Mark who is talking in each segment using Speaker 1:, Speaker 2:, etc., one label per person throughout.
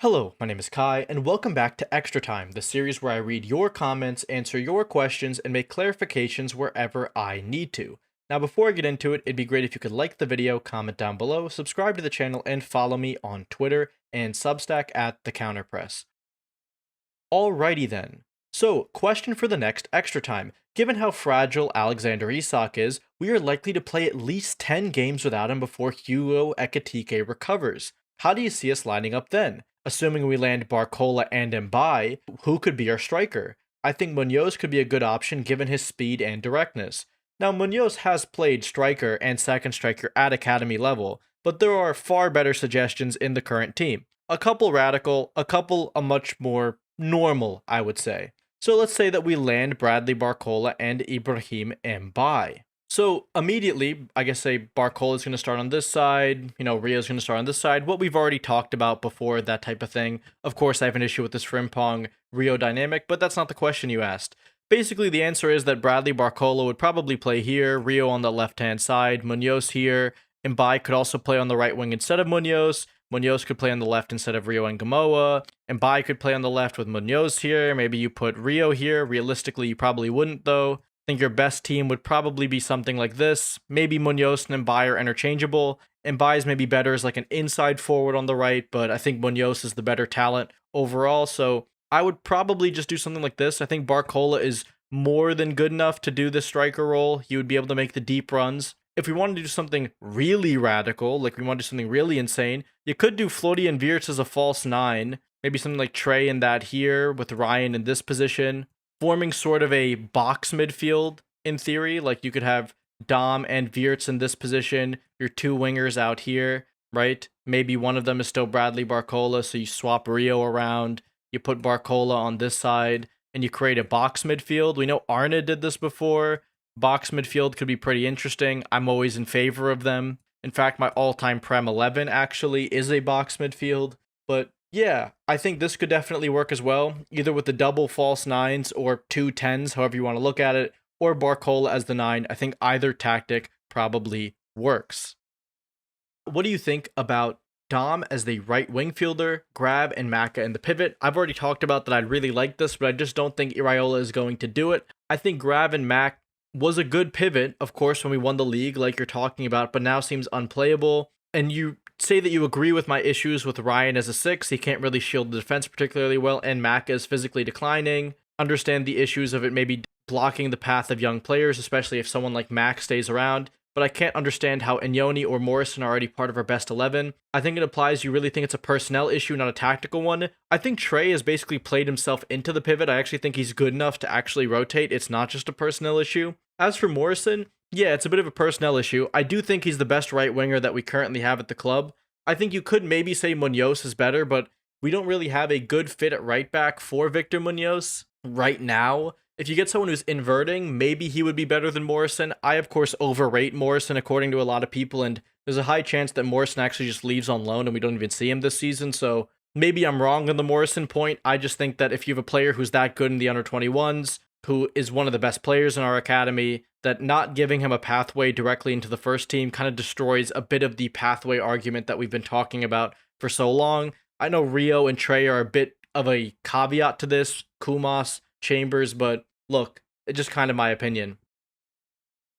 Speaker 1: Hello, my name is Kai, and welcome back to Extra Time, the series where I read your comments, answer your questions, and make clarifications wherever I need to. Now, before I get into it, it'd be great if you could like the video, comment down below, subscribe to the channel, and follow me on Twitter and Substack at The Counterpress. Alrighty then. So, question for the next Extra Time. Given how fragile Alexander Isak is, we are likely to play at least 10 games without him before Hugo Ekitike recovers. How do you see us lining up then? Assuming we land Barcola and Mbai, who could be our striker? I think Munoz could be a good option given his speed and directness. Now, Munoz has played striker and second striker at academy level, but there are far better suggestions in the current team. A couple radical, a couple a much more normal, I would say. So let's say that we land Bradley Barcola and Ibrahim Mbai. So immediately, I guess say Barcola is going to start on this side, Rio's going to start on this side, what we've already talked about before, that type of thing. Of course, I have an issue with this Frimpong Rio dynamic, but that's not the question you asked. Basically, the answer is that Bradley Barcola would probably play here, Rio on the left-hand side, Munoz here, Mbai could also play on the right wing instead of Munoz. Munoz could play on the left instead of Rio and Gamoa. Mbai could play on the left with Munoz here. Maybe you put Rio here. Realistically, you probably wouldn't, though. I think your best team would probably be something like this. Maybe Munoz and Mbai are interchangeable. Mbai is maybe better as like an inside forward on the right, but I think Munoz is the better talent overall. So I would probably just do something like this. I think Barcola is more than good enough to do the striker role. He would be able to make the deep runs. If we wanted to do something really radical, like we want to do something really insane, you could do Florian Wirtz as a false 9. Maybe something like Trey in that here with Ryan in this position, forming sort of a box midfield in theory. Like you could have Dom and Wirtz in this position, your two wingers out here, right? Maybe one of them is still Bradley Barcola, so you swap Rio around, you put Barcola on this side, and you create a box midfield. We know Arne did this before. Box midfield could be pretty interesting. I'm always in favor of them. In fact, my all-time Prem 11 actually is a box midfield. But yeah, I think this could definitely work as well, either with the double false 9s or 2 10s, however you want to look at it, or Barcola as the 9. I think either tactic probably works. What do you think about Dom as the right wing fielder, Grab and Maka in the pivot? I've already talked about that I'd really like this, but I just don't think Iraola is going to do it. I think Grab and Mac was a good pivot, of course, when we won the league, like you're talking about, but now seems unplayable. And you say that you agree with my issues with Ryan as a 6. He can't really shield the defense particularly well, and Mac is physically declining. Understand the issues of it maybe blocking the path of young players, especially if someone like Mac stays around. But I can't understand how Andoni or Morrison are already part of our best 11. I think it applies. You really think it's a personnel issue, not a tactical one. I think Trey has basically played himself into the pivot. I actually think he's good enough to actually rotate. It's not just a personnel issue. As for Morrison, yeah, it's a bit of a personnel issue. I do think he's the best right winger that we currently have at the club. I think you could maybe say Munoz is better, but we don't really have a good fit at right back for Victor Munoz right now. If you get someone who's inverting, maybe he would be better than Morrison. I, of course, overrate Morrison according to a lot of people, and there's a high chance that Morrison actually just leaves on loan and we don't even see him this season, so maybe I'm wrong on the Morrison point. I just think that if you have a player who's that good in the under-21s, who is one of the best players in our academy, that not giving him a pathway directly into the first team kind of destroys a bit of the pathway argument that we've been talking about for so long. I know Rio and Trey are a bit of a caveat to this, Kumas, Chambers, but look, it's just kind of my opinion.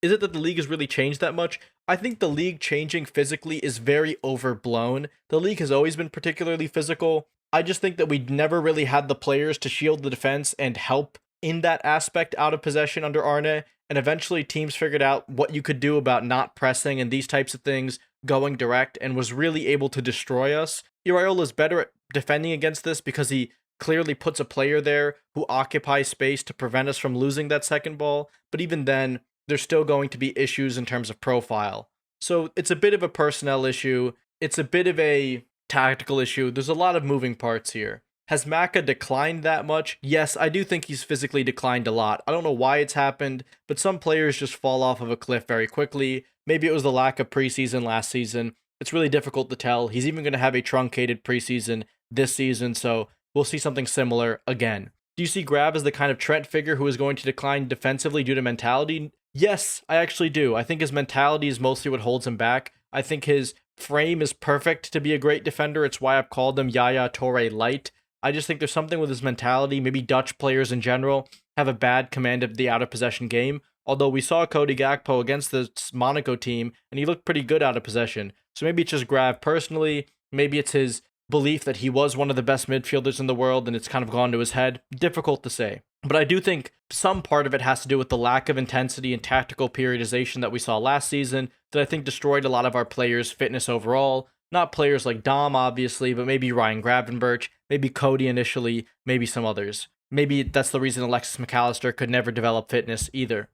Speaker 1: Is it that the league has really changed that much? I think the league changing physically is very overblown. The league has always been particularly physical. I just think that we never really had the players to shield the defense and help in that aspect out of possession under Arne, and eventually teams figured out what you could do about not pressing and these types of things, going direct, and was really able to destroy us. Iraola is better at defending against this because he clearly puts a player there who occupies space to prevent us from losing that second ball, but even then, there's still going to be issues in terms of profile. So it's a bit of a personnel issue, it's a bit of a tactical issue, there's a lot of moving parts here. Has Maka declined that much? Yes, I do think he's physically declined a lot. I don't know why it's happened, but some players just fall off of a cliff very quickly. Maybe it was the lack of preseason last season. It's really difficult to tell. He's even going to have a truncated preseason this season, so we'll see something similar again. Do you see Grab as the kind of Trent figure who is going to decline defensively due to mentality? Yes, I actually do. I think his mentality is mostly what holds him back. I think his frame is perfect to be a great defender. It's why I've called him Yaya Toure light. I just think there's something with his mentality. Maybe Dutch players in general have a bad command of the out of possession game. Although we saw Cody Gakpo against the Monaco team, and he looked pretty good out of possession. So maybe it's just Grav personally. Maybe it's his belief that he was one of the best midfielders in the world, and it's kind of gone to his head. Difficult to say. But I do think some part of it has to do with the lack of intensity and tactical periodization that we saw last season that I think destroyed a lot of our players' fitness overall. Not players like Dom, obviously, but maybe Ryan Gravenberch, maybe Cody initially, maybe some others. Maybe that's the reason Alexis McAllister could never develop fitness either.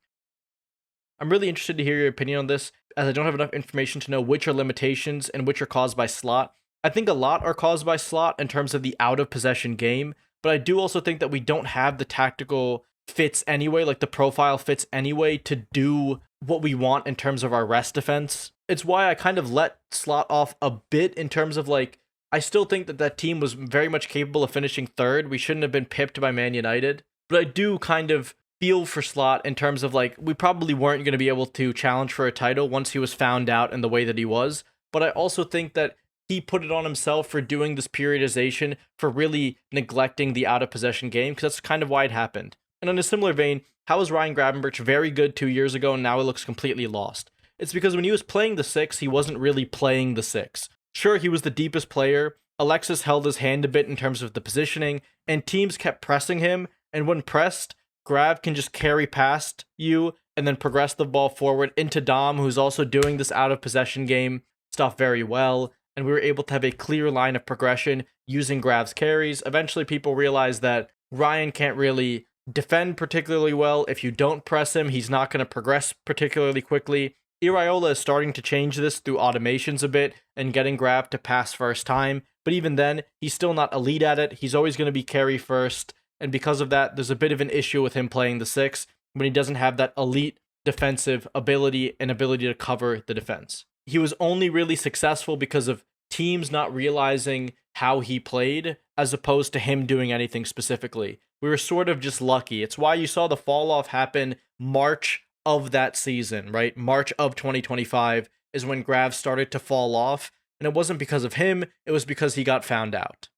Speaker 1: I'm really interested to hear your opinion on this, as I don't have enough information to know which are limitations and which are caused by slot. I think a lot are caused by slot in terms of the out-of-possession game, but I do also think that we don't have the tactical fits anyway, like the profile fits anyway, to do what we want in terms of our rest defense. It's why I kind of let slot off a bit in terms of, like, I still think that that team was very much capable of finishing third. We shouldn't have been pipped by Man United, but I do kind of feel for Slot in terms of, like, we probably weren't going to be able to challenge for a title once he was found out in the way that he was. But I also think that he put it on himself for doing this periodization, for really neglecting the out-of-possession game, because that's kind of why it happened. And in a similar vein, how was Ryan Gravenberch very good 2 years ago, and now he looks completely lost? It's because when he was playing the 6, he wasn't really playing the 6. Sure, he was the deepest player. Alexis held his hand a bit in terms of the positioning, and teams kept pressing him, and when pressed, Grav can just carry past you and then progress the ball forward into Dom, who's also doing this out-of-possession game stuff very well, and we were able to have a clear line of progression using Grav's carries. Eventually, people realized that Ryan can't really defend particularly well. If you don't press him, he's not going to progress particularly quickly. Iraola is starting to change this through automations a bit and getting Grav to pass first time, but even then, he's still not elite at it. He's always going to be carry first, and because of that, there's a bit of an issue with him playing the 6 when he doesn't have that elite defensive ability and ability to cover the defense. He was only really successful because of teams not realizing how he played, as opposed to him doing anything specifically. We were sort of just lucky. It's why you saw the fall off happen March of that season, right? March of 2025 is when Grav started to fall off, and it wasn't because of him, it was because he got found out.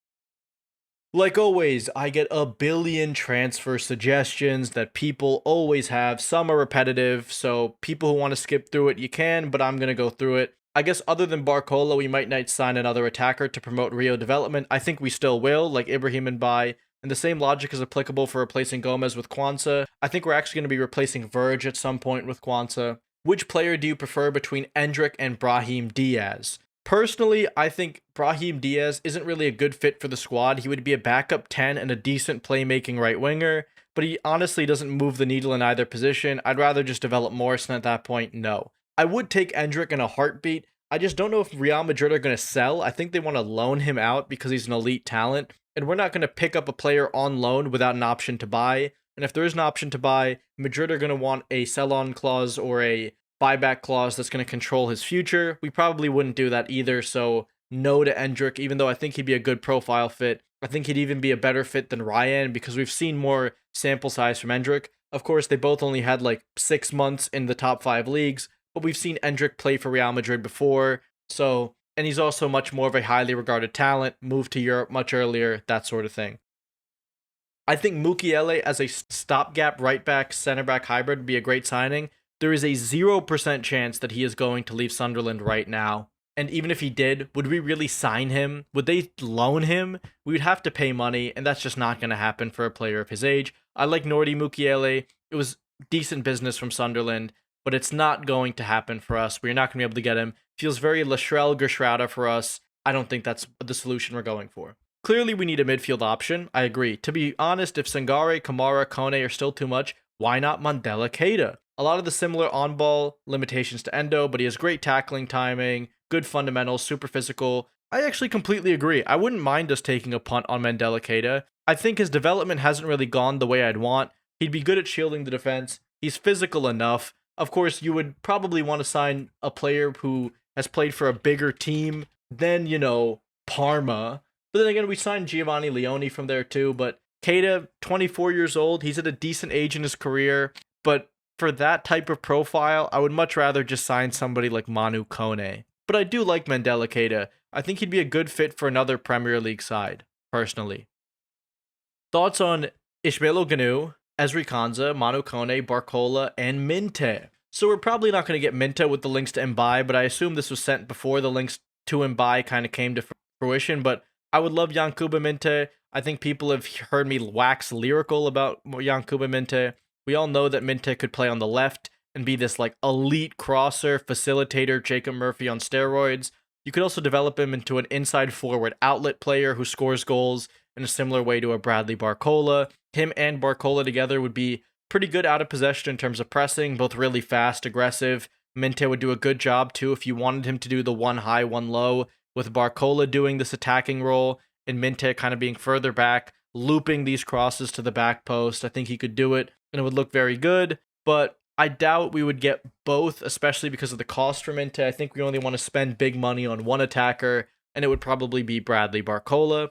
Speaker 1: Like always, I get a billion transfer suggestions that people always have. Some are repetitive, so people who want to skip through it, you can, but I'm going to go through it. I guess other than Barcola, we might not sign another attacker to promote Rio development. I think we still will, like Ibrahim and Bai. And the same logic is applicable for replacing Gomez with Kwanzaa. I think we're actually going to be replacing Verge at some point with Kwanzaa. Which player do you prefer between Endrick and Brahim Diaz? Personally, I think Brahim Diaz isn't really a good fit for the squad. He would be a backup 10 and a decent playmaking right winger, but he honestly doesn't move the needle in either position. I'd rather just develop Morrison at that point. No. I would take Endrick in a heartbeat. I just don't know if Real Madrid are going to sell. I think they want to loan him out because he's an elite talent, and we're not going to pick up a player on loan without an option to buy. And if there is an option to buy, Madrid are going to want a sell-on clause or a buyback clause that's going to control his future. We probably wouldn't do that either, so no to Endrick, even though I think he'd be a good profile fit. I think he'd even be a better fit than Ryan because we've seen more sample size from Endrick. Of course, they both only had like 6 months in the top 5 leagues, but we've seen Endrick play for Real Madrid before, and he's also much more of a highly regarded talent, moved to Europe much earlier, that sort of thing. I think Mukiele as a stopgap right-back, center-back hybrid would be a great signing. There is a 0% chance that he is going to leave Sunderland right now. And even if he did, would we really sign him? Would they loan him? We would have to pay money, and that's just not going to happen for a player of his age. I like Nordi Mukiele. It was decent business from Sunderland, but it's not going to happen for us. We're not going to be able to get him. Feels very Latrell Gershrouda for us. I don't think that's the solution we're going for. Clearly, we need a midfield option. I agree. To be honest, if Sangare, Kamara, Kone are still too much, why not Mandela Keita? A lot of the similar on-ball limitations to Endo, but he has great tackling timing, good fundamentals, super physical. I actually completely agree. I wouldn't mind us taking a punt on Mandela Keita. I think his development hasn't really gone the way I'd want. He'd be good at shielding the defense. He's physical enough. Of course, you would probably want to sign a player who has played for a bigger team than, Parma. But then again, we signed Giovanni Leone from there too. But Keita, 24 years old, he's at a decent age in his career. But for that type of profile, I would much rather just sign somebody like Manu Kone. but I do like Mandela Keita. I think he'd be a good fit for another Premier League side, personally. Thoughts on Ismailo Ganu, Ezri Konsa, Manu Kone, Barcola, and Minte. So we're probably not going to get Minte with the links to Mbai, but I assume this was sent before the links to Mbai kind of came to fruition. But I would love Yankuba Minte. I think people have heard me wax lyrical about Yankuba Minte. We all know that Minte could play on the left and be this like elite crosser, facilitator, Jacob Murphy on steroids. You could also develop him into an inside forward outlet player who scores goals in a similar way to a Bradley Barcola. Him and Barcola together would be pretty good out of possession in terms of pressing, both really fast, aggressive. Minte would do a good job too if you wanted him to do the one high, one low, with Barcola doing this attacking role and Minte kind of being further back, looping these crosses to the back post. I think he could do it and it would look very good, but I doubt we would get both, especially because of the cost for Minte. I think we only want to spend big money on one attacker, and it would probably be Bradley Barcola.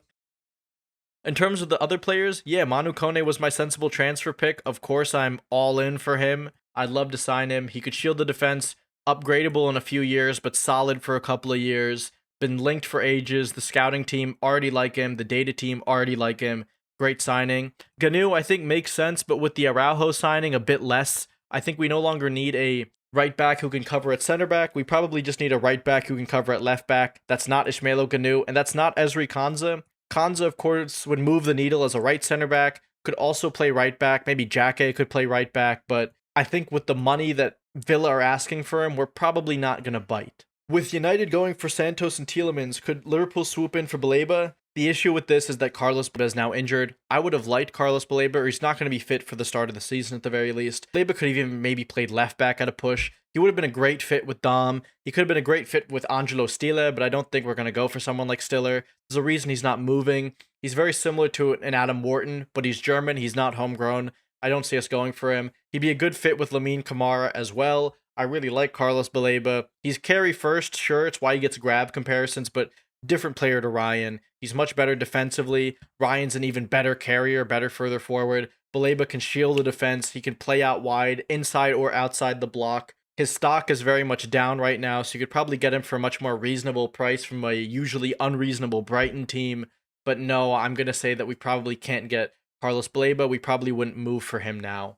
Speaker 1: In terms of the other players, yeah, Manu Kone was my sensible transfer pick. Of course, I'm all in for him. I'd love to sign him. He could shield the defense, upgradable in a few years, but solid for a couple of years. Been linked for ages. The scouting team already like him. The data team already like him. Great signing. Ganu, I think, makes sense, but with the Araujo signing, a bit less. I think we no longer need a right back who can cover at center back. We probably just need a right back who can cover at left back. That's not Ismailo Ganu, and that's not Ezri Konsa. Konsa, of course, would move the needle as a right center back, could also play right back. Maybe Jake could play right back, but I think with the money that Villa are asking for him, we're probably not going to bite. With United going for Santos and Tielemans, could Liverpool swoop in for Baleba? The issue with this is that Carlos Baleba is now injured. I would have liked Carlos Baleba, or he's not going to be fit for the start of the season at the very least. Baleba could have even maybe played left back at a push. He would have been a great fit with Dom. He could have been a great fit with Angelo Stiller, but I don't think we're going to go for someone like Stiller. There's a reason he's not moving. He's very similar to an Adam Wharton, but he's German. He's not homegrown. I don't see us going for him. He'd be a good fit with Lamine Camara as well. I really like Carlos Baleba. He's carry first, sure, it's why he gets grab comparisons, but different player to Ryan. He's much better defensively. Ryan's an even better carrier, better further forward. Baleba can shield the defense. He can play out wide, inside or outside the block. His stock is very much down right now, so you could probably get him for a much more reasonable price from a usually unreasonable Brighton team. But no, I'm going to say that we probably can't get Carlos Baleba. We probably wouldn't move for him now.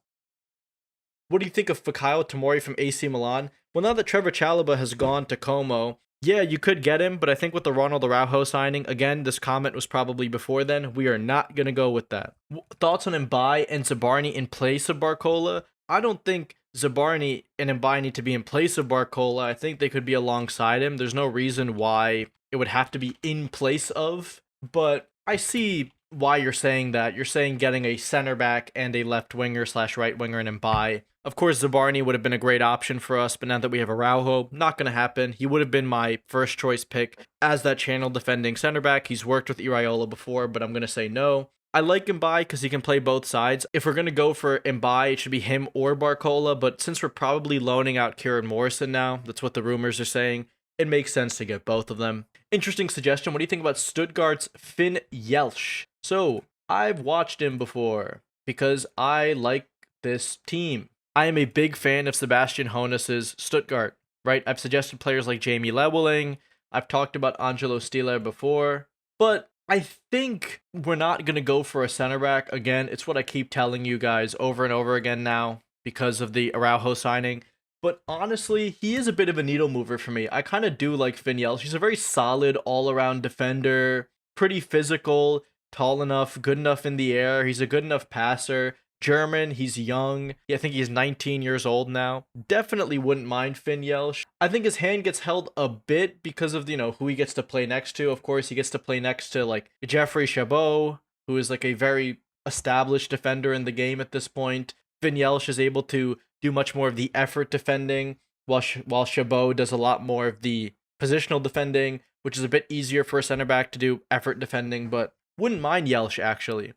Speaker 1: What do you think of Fikayo Tomori from AC Milan? Well, now that Trevor Chalobah has gone to Como, yeah, you could get him, but I think with the Ronald Araujo signing, again, this comment was probably before then, we are not going to go with that. Thoughts on Mbai and Zabarni in place of Barcola? I don't think Zabarni and Mbai need to be in place of Barcola. I think they could be alongside him. There's no reason why it would have to be in place of, but I see why you're saying that. You're saying getting a center back and a left winger / right winger in Mbai. Of course, Zabarni would have been a great option for us, but now that we have Araujo, not going to happen. He would have been my first choice pick as that channel defending center back. He's worked with Iraola before, but I'm going to say no. I like Mbai because he can play both sides. If we're going to go for Mbai, it should be him or Barcola, but since we're probably loaning out Kieran Morrison now, that's what the rumors are saying, it makes sense to get both of them. Interesting suggestion. What do you think about Stuttgart's Finn Jelsch? So, I've watched him before because I like this team. I am a big fan of Sebastian Honus's Stuttgart, right? I've suggested players like Jamie Leweling. I've talked about Angelo Stiller before, but I think we're not going to go for a center back. Again, it's what I keep telling you guys over and over again now because of the Araujo signing. But honestly, he is a bit of a needle mover for me. I kind of do like Finn Jelsch. He's a very solid all-around defender, pretty physical, tall enough, good enough in the air. He's a good enough passer. German, he's young. I think he's 19 years old now. Definitely wouldn't mind Finn Jelsch. I think his hand gets held a bit because of, who he gets to play next to. Of course, he gets to play next to, like, Jeffrey Chabot, who is, like, a very established defender in the game at this point. Finn Jelsch is able to do much more of the effort defending, while Chabot does a lot more of the positional defending, which is a bit easier for a center back to do effort defending, but wouldn't mind Jelsch, actually.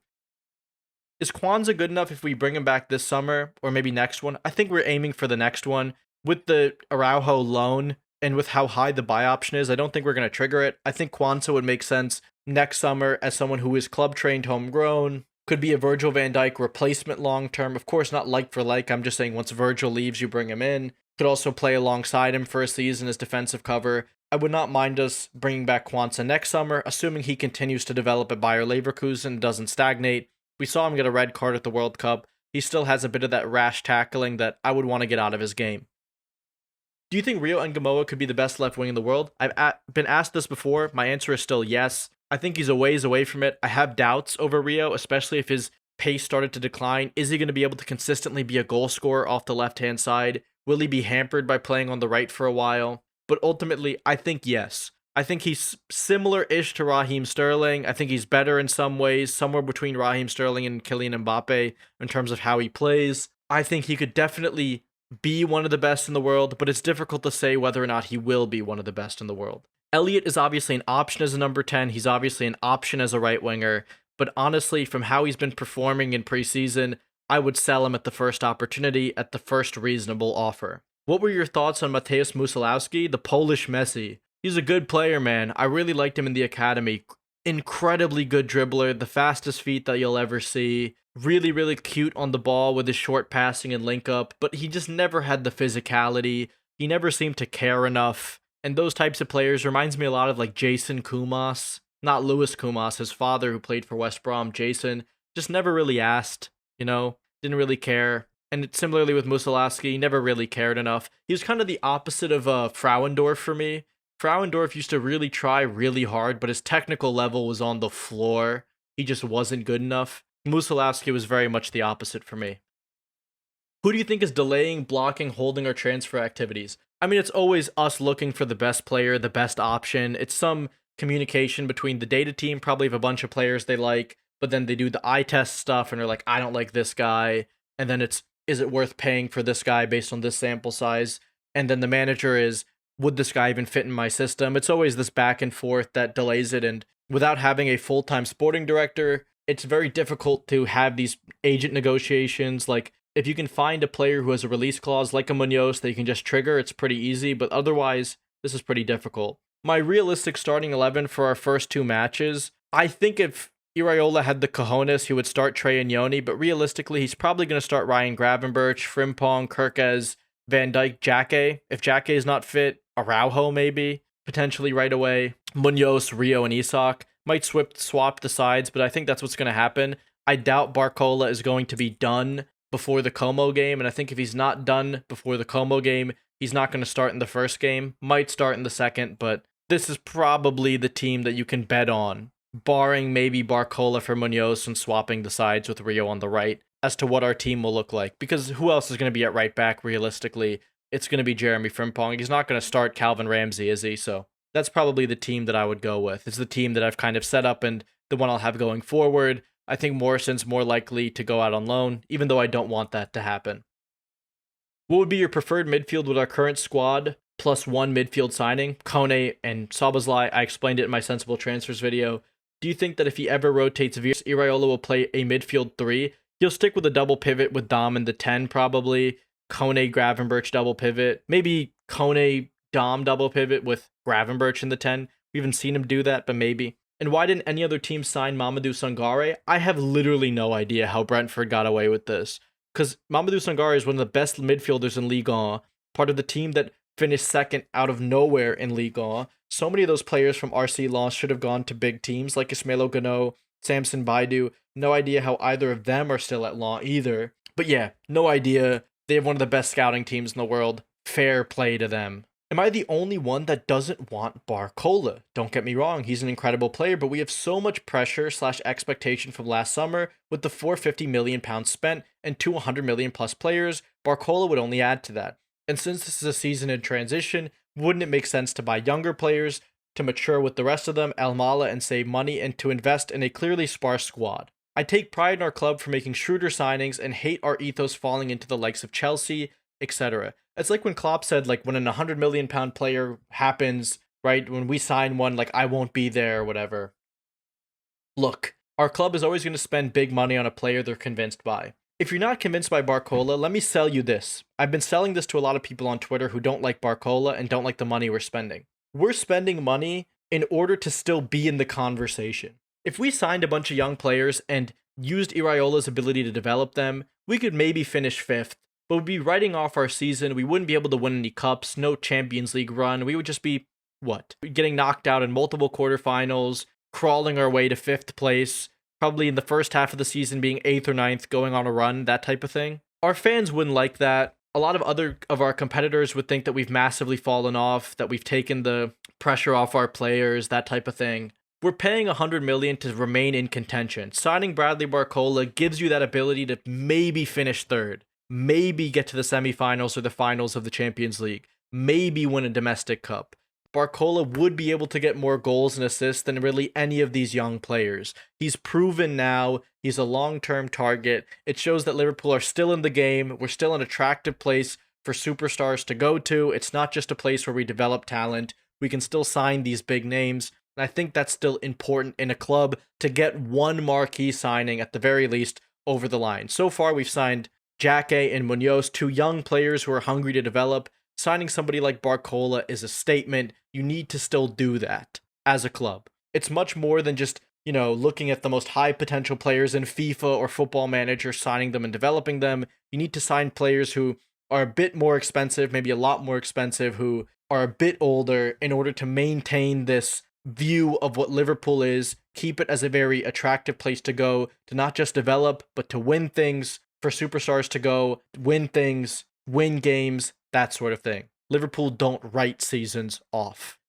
Speaker 1: Is Kwanzaa good enough if we bring him back this summer or maybe next one? I think we're aiming for the next one. With the Araujo loan and with how high the buy option is, I don't think we're going to trigger it. I think Kwanzaa would make sense next summer as someone who is club trained, homegrown, could be a Virgil van Dijk replacement long term. Of course, not like for like. I'm just saying once Virgil leaves, you bring him in. Could also play alongside him for a season as defensive cover. I would not mind us bringing back Kwanzaa next summer, assuming he continues to develop at Bayer Leverkusen and doesn't stagnate. We saw him get a red card at the World Cup. He still has a bit of that rash tackling that I would want to get out of his game. Do you think Rio Ngamoa could be the best left wing in the world? I've been asked this before. My answer is still yes. I think he's a ways away from it. I have doubts over Rio, especially if his pace started to decline. Is he going to be able to consistently be a goal scorer off the left-hand side? Will he be hampered by playing on the right for a while? But ultimately, I think yes. I think he's similar-ish to Raheem Sterling. I think he's better in some ways, somewhere between Raheem Sterling and Kylian Mbappe in terms of how he plays. I think he could definitely be one of the best in the world, but it's difficult to say whether or not he will be one of the best in the world. Elliott is obviously an option as a number 10. He's obviously an option as a right winger. But honestly, from how he's been performing in preseason, I would sell him at the first opportunity, at the first reasonable offer. What were your thoughts on Mateusz Musiałowski, the Polish Messi? He's a good player, man. I really liked him in the academy. Incredibly good dribbler, the fastest feet that you'll ever see. Really, really cute on the ball with his short passing and link up, but he just never had the physicality. He never seemed to care enough. And those types of players reminds me a lot of like Jason Kumas. Not Louis Kumas, his father who played for West Brom. Jason just never really asked, didn't really care. And similarly with Musiałowski, he never really cared enough. He was kind of the opposite of Frauendorf for me. Frauendorf used to really try really hard, but his technical level was on the floor. He just wasn't good enough. Musiałowski was very much the opposite for me. Who do you think is delaying, blocking, holding, or transfer activities? I mean, it's always us looking for the best player, the best option. It's some communication between the data team, probably have a bunch of players they like, but then they do the eye test stuff and are like, I don't like this guy. And then is it worth paying for this guy based on this sample size? And then the manager is, would this guy even fit in my system? It's always this back and forth that delays it. And without having a full-time sporting director, it's very difficult to have these agent negotiations. Like, if you can find a player who has a release clause like a Munoz that you can just trigger, it's pretty easy. But otherwise, this is pretty difficult. My realistic starting 11 for our first two matches, I think if Iraola had the cojones, he would start Trey and Yoni, but realistically, he's probably going to start Ryan Gravenberch, Frimpong, Kirkez, Van Dijk, Jake. If Jake is not fit, Araujo maybe, potentially right away. Munoz, Rio, and Isak. Might swap the sides, but I think that's what's going to happen. I doubt Barcola is going to be done before the Como game, and I think if he's not done before the Como game, he's not going to start in the first game. Might start in the second, but this is probably the team that you can bet on, barring maybe Barcola for Munoz and swapping the sides with Rio on the right, as to what our team will look like. Because who else is going to be at right back, realistically? It's going to be Jeremy Frimpong. He's not going to start Calvin Ramsey, is he? So that's probably the team that I would go with. It's the team that I've kind of set up and the one I'll have going forward. I think Morrison's more likely to go out on loan, even though I don't want that to happen. What would be your preferred midfield with our current squad, plus one midfield signing? Kone and Szoboszlai, I explained it in my Sensible Transfers video. Do you think that if he ever rotates Veers, Iraola will play a midfield 3? He'll stick with a double pivot with Dom in the 10 probably. Kone, Gravenberch double pivot. Maybe Kone, Dom double pivot with Gravenberch in the 10. We haven't seen him do that, but maybe. And why didn't any other team sign Mamadou Sangare? I have literally no idea how Brentford got away with this. Because Mamadou Sangare is one of the best midfielders in Ligue 1, part of the team that finished second out of nowhere in Ligue 1. So many of those players from RC Lens should have gone to big teams like Ismailo Gano, Samson Baidu. No idea how either of them are still at Lens either. But yeah, no idea. They have one of the best scouting teams in the world. Fair play to them. Am I the only one that doesn't want Barcola? Don't get me wrong, he's an incredible player, but we have so much pressure / expectation from last summer with the £450 million spent and 200 million plus players. Barcola would only add to that. And since this is a season in transition, wouldn't it make sense to buy younger players, to mature with the rest of them, El Mala, and save money, and to invest in a clearly sparse squad? I take pride in our club for making shrewder signings and hate our ethos falling into the likes of Chelsea, etc. It's like when Klopp said, like, when an £100 million player happens, right? When we sign one, like, I won't be there or whatever. Look, our club is always going to spend big money on a player they're convinced by. If you're not convinced by Barcola, let me sell you this. I've been selling this to a lot of people on Twitter who don't like Barcola and don't like the money we're spending. We're spending money in order to still be in the conversation. If we signed a bunch of young players and used Iraola's ability to develop them, we could maybe finish 5th. But we'd be writing off our season. We wouldn't be able to win any cups, no Champions League run. We would just be getting knocked out in multiple quarterfinals, crawling our way to 5th place, probably in the first half of the season being 8th or 9th, going on a run, that type of thing. Our fans wouldn't like that. A lot of other of our competitors would think that we've massively fallen off, that we've taken the pressure off our players, that type of thing. We're paying $100 million to remain in contention. Signing Bradley Barcola gives you that ability to maybe finish 3rd, maybe get to the semifinals or the finals of the Champions League, maybe win a domestic cup. Barcola would be able to get more goals and assists than really any of these young players. He's proven now. He's a long-term target. It shows that Liverpool are still in the game. We're still an attractive place for superstars to go to. It's not just a place where we develop talent. We can still sign these big names. And I think that's still important in a club to get one marquee signing at the very least over the line. So far, we've signed Xhaka and Munoz, 2 young players who are hungry to develop. Signing somebody like Barcola is a statement. You need to still do that as a club. It's much more than just, looking at the most high potential players in FIFA or Football Manager, signing them and developing them. You need to sign players who are a bit more expensive, maybe a lot more expensive, who are a bit older in order to maintain this view of what Liverpool is, keep it as a very attractive place to go, to not just develop, but to win things, for superstars to go, win things, win games, that sort of thing. Liverpool don't write seasons off.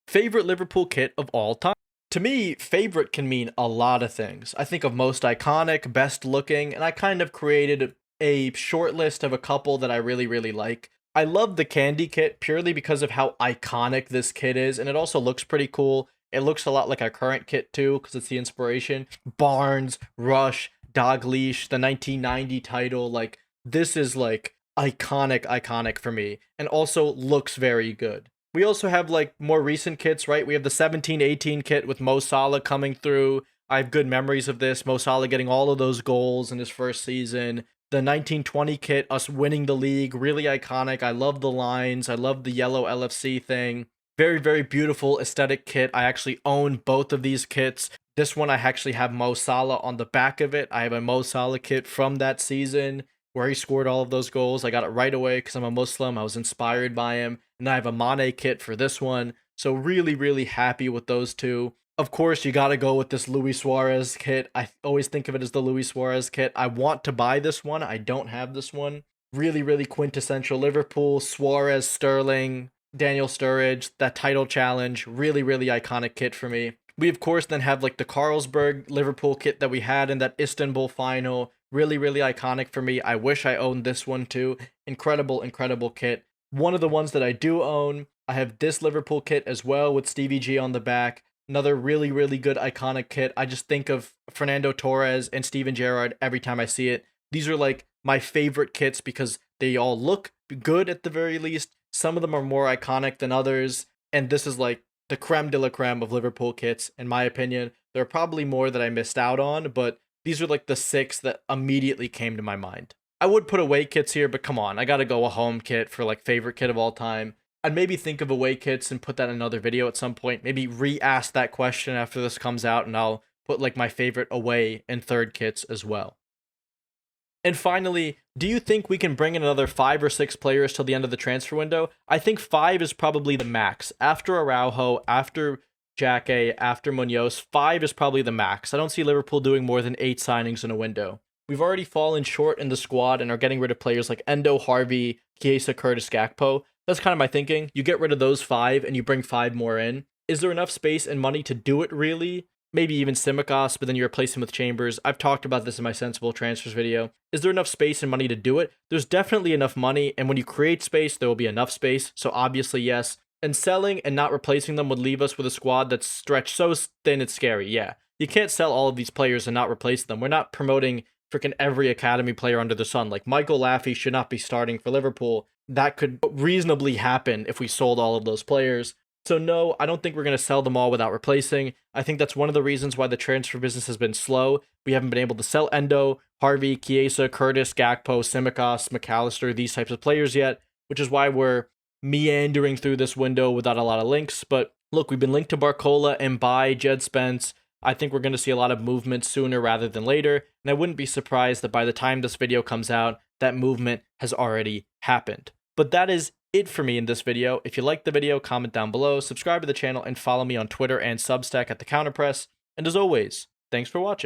Speaker 1: Favorite Liverpool kit of all time? To me, favorite can mean a lot of things. I think of most iconic, best looking, and I kind of created a short list of a couple that I really, really like. I love the Candy kit purely because of how iconic this kit is, and it also looks pretty cool. It looks a lot like our current kit too, because it's the inspiration. Barnes, Rush, Dalglish, the 1990 title, this is iconic for me, and also looks very good. We also have more recent kits, right? We have the 17-18 kit with Mo Salah coming through. I have good memories of this. Mo Salah getting all of those goals in his first season. The 1920 kit, us winning the league, really iconic. I love the lines. I love the yellow LFC thing. Very, very beautiful aesthetic kit. I actually own both of these kits. This one, I actually have Mo Salah on the back of it. I have a Mo Salah kit from that season where he scored all of those goals. I got it right away because I'm a Muslim. I was inspired by him. And I have a Mane kit for this one. So really, really happy with those two. Of course, you got to go with this Luis Suarez kit. I always think of it as the Luis Suarez kit. I want to buy this one. I don't have this one. Really, really quintessential Liverpool. Suarez, Sterling, Daniel Sturridge, that title challenge. Really, really iconic kit for me. We, of course, then have the Carlsberg Liverpool kit that we had in that Istanbul final. Really, really iconic for me. I wish I owned this one too. Incredible, incredible kit. One of the ones that I do own, I have this Liverpool kit as well with Stevie G on the back. Another really, really good iconic kit. I just think of Fernando Torres and Steven Gerrard every time I see it. These are my favorite kits because they all look good at the very least. Some of them are more iconic than others. And this is the creme de la creme of Liverpool kits, in my opinion. There are probably more that I missed out on, but these are the 6 that immediately came to my mind. I would put away kits here, but come on, I gotta go a home kit for favorite kit of all time. I'd maybe think of away kits and put that in another video at some point. Maybe re-ask that question after this comes out, and I'll put my favorite away and third kits as well. And finally, do you think we can bring in another 5 or 6 players till the end of the transfer window? I think 5 is probably the max. After Araujo, after Xhaka, after Munoz, 5 is probably the max. I don't see Liverpool doing more than 8 signings in a window. We've already fallen short in the squad and are getting rid of players like Endo, Harvey, Chiesa, Curtis, Gakpo. That's kind of my thinking. You get rid of those 5 and you bring 5 more in. Is there enough space and money to do it really? Maybe even Tsimikas, but then you replace him with Chambers. I've talked about this in my Sensible Transfers video. Is there enough space and money to do it? There's definitely enough money, and when you create space, there will be enough space, so obviously yes. And selling and not replacing them would leave us with a squad that's stretched so thin it's scary, yeah. You can't sell all of these players and not replace them. We're not promoting freaking every academy player under the sun. Michael Laffey should not be starting for Liverpool. That could reasonably happen if we sold all of those players. So no, I don't think we're going to sell them all without replacing. I think that's one of the reasons why the transfer business has been slow. We haven't been able to sell Endo, Harvey, Chiesa, Curtis, Gakpo, Tsimikas, McAllister, these types of players yet, which is why we're meandering through this window without a lot of links. But look, we've been linked to Barcola and by Jed Spence. I think we're going to see a lot of movement sooner rather than later, and I wouldn't be surprised that by the time this video comes out, that movement has already happened. But that is it for me in this video. If you liked the video, comment down below, subscribe to the channel, and follow me on Twitter and Substack at The Counterpress. And as always, thanks for watching.